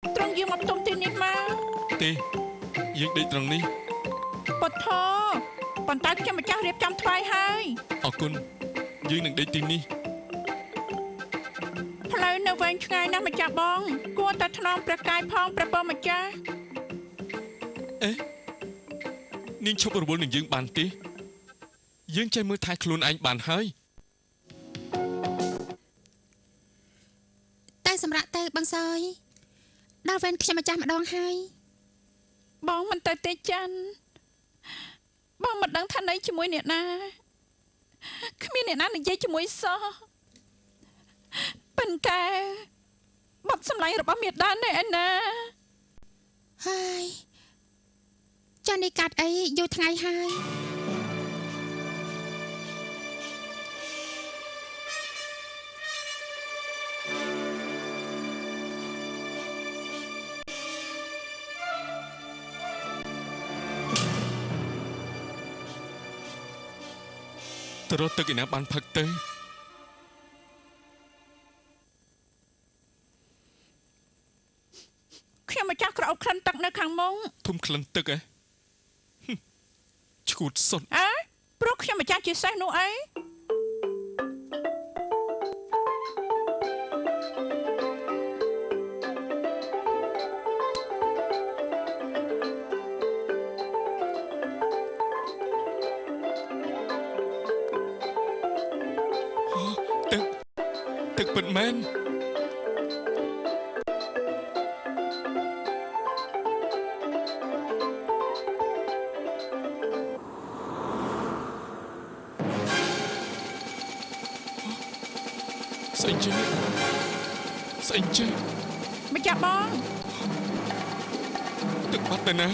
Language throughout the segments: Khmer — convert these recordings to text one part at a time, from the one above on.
ត្រង់យើងមកផ្ទុំទីនេះមកទេយើងដេកត្រង់នេះពុទ្ធោប៉ុន្តែខ្ញុំម្ចាស់រៀបចំថ្វាយហើយអរគុណយើងនឹងដេកទីនេះផ្លូវនៅវែងឆ្ងាយណាស់ម្ចាស់បងគួរតែថ្នមព្រះកាយផងព្រះពរម្ចាស់អេនាងឈប់រវល់នឹងយើងបានទេយើងចេះមើលថែខ្លួនឯងបានហើយតែសម្រាប់ទៅបងសយដល់វេនខ្ញុំម្ចាស់ម្ដងហើយបងមិនទៅទេចាន់បងមិនដឹងថាណីជាមួយអ្នកណាគ្មានអ្នកណានិយាយជាមួយសោះប៉ុន្តែបាត់សម្លាញ់របស់មេដាននេះឯណាហើយចាន់នេះកាត់អីយូរថ្ងៃហើយទៅរត់ទឹកឯណាបានផឹកទៅខ្ញុំម្ចាស់ក្រអូបក្លិនទឹកនៅខាងមុខធំក្លិនទឹកឈួតសុតអើព្រោះខ្ញុំម្ចាស់ជាសេះនោះអីទឹកពិតមែនស្អីចេះម្ចាស់បងទឹកបាត់ទៅណា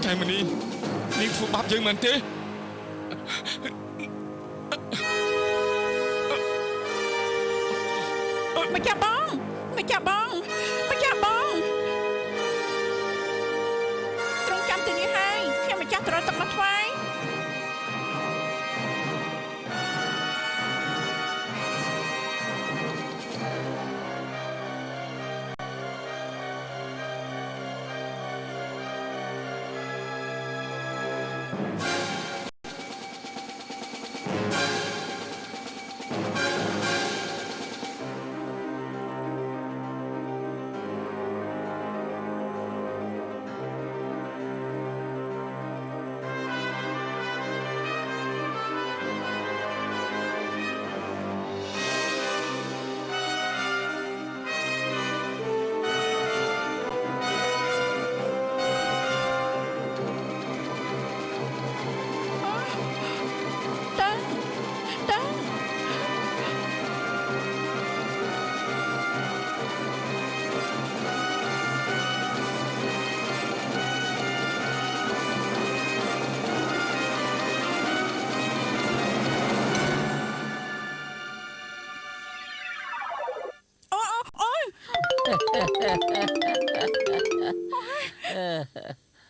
ចៃមនីនាងធ្វើបាបយើងមែនទេម្ចាស់បងត្រង់ចាំទៅនេះហើយខ្ញុំម្ចាស់ត្រូវទឹកមកថ្វាយ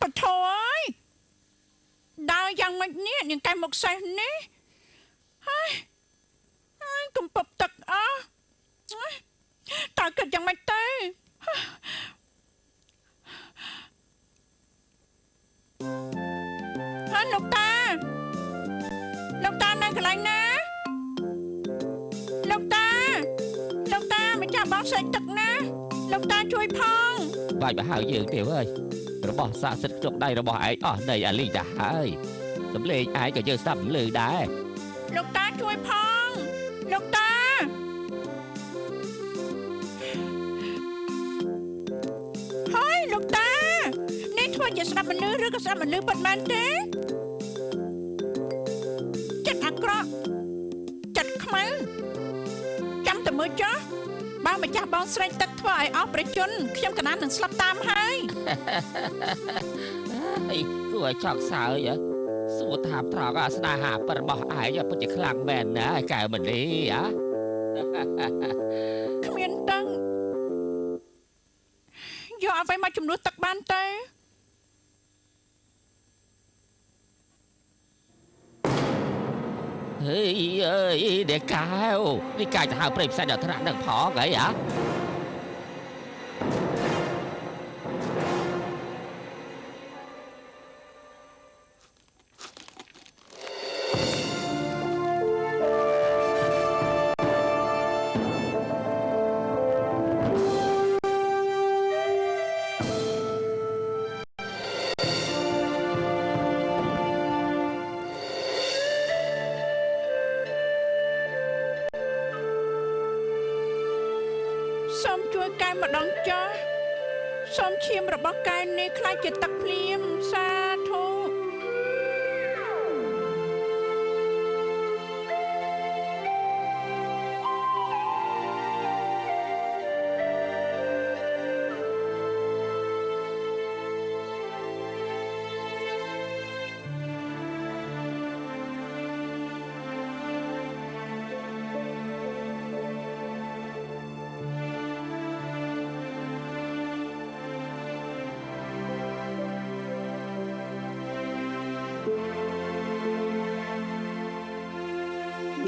បថោអើយដើរយ៉ាងម៉េចនេះនាងកែមកសេះនេះហើយកំពប់ទឹកអស់តើគិតយ៉ាងម៉េចទៅហើយលោកតានៅកន្លែងណាលោកតាម្ចាស់បងសេះទឹកណាលោកតាជួយផងបាច់មកហៅយើងទេអើយរបស់ស័ក្តិសិទ្ធិក្នុងដៃរបស់ឯងអស់នៃអាលីតាហើយសំលេងឯងក៏យើងស្ដាប់ឮដែរលោកតាជួយផងលោកតាហើយលោកតានេះធ្វើជាស្ដាប់មនុស្សឬក៏ស្ដាប់មនុស្សពិតមែនទេចិត្តអាក្រក់ចិត្តខ្មៅចាំតែមើលចុះបើម្ចាស់បងស្រែកទឹកធ្វើឲ្យអស់ប្រជជនខ្ញុំកណាននឹងស្លាប់តាមហើយគួរឲ្យចောက်សើចសួរថាត្រង់អាស្នេហាពិតរបស់ឯងពិតជាខ្លាំងមែនណាឯកែវមនីគ្មានដឹងយកអ្វីមកជំនួសទឹកបានទេ Ê ơi để cao đi cài cho hai prem xe đợt thằng đằng phó vậy hảសូមជួយកែម្ដងចុះសូមឈាមរបស់កែនេះខ្លាចជាទឹកភ្លៀងសាធុ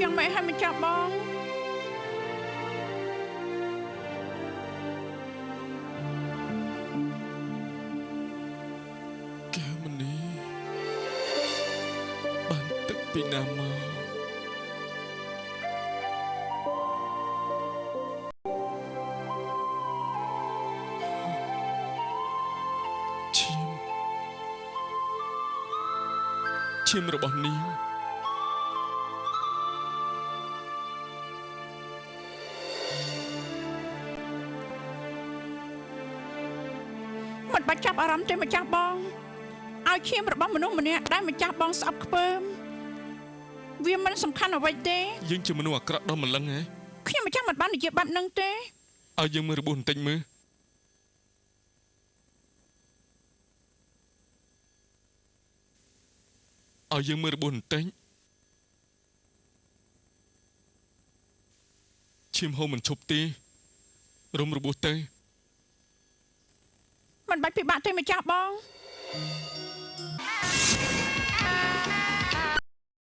យ៉ាងម៉េចឲ្យម្ចាស់បង កែមនីបានទឹកពីណាមកឈាមរបស់នាង មិនបាច់ចាប់អារម្មណ៍ទេម្ចាស់បងឲ្យឈាមរបស់មនុស្សម្នាក់ដែលម្ចាស់បងស្អប់ខ្ពើមវាមិនសំខាន់អ្វីទេ យើងជាមនុស្សអាក្រក់ដល់ម្លឹងហ៎ ខ្ញុំម្ចាស់មិនបាននិយាយបែបហ្នឹងទេ ឲ្យយើងមើលរបួសបន្តិចមើលឲ្យយើងមើលរបួសបន្តិចឈាមហូរមិនឈប់ទេរុំរបួសទៅ មិនបាច់ពិបាកទេម្ចាស់បង អ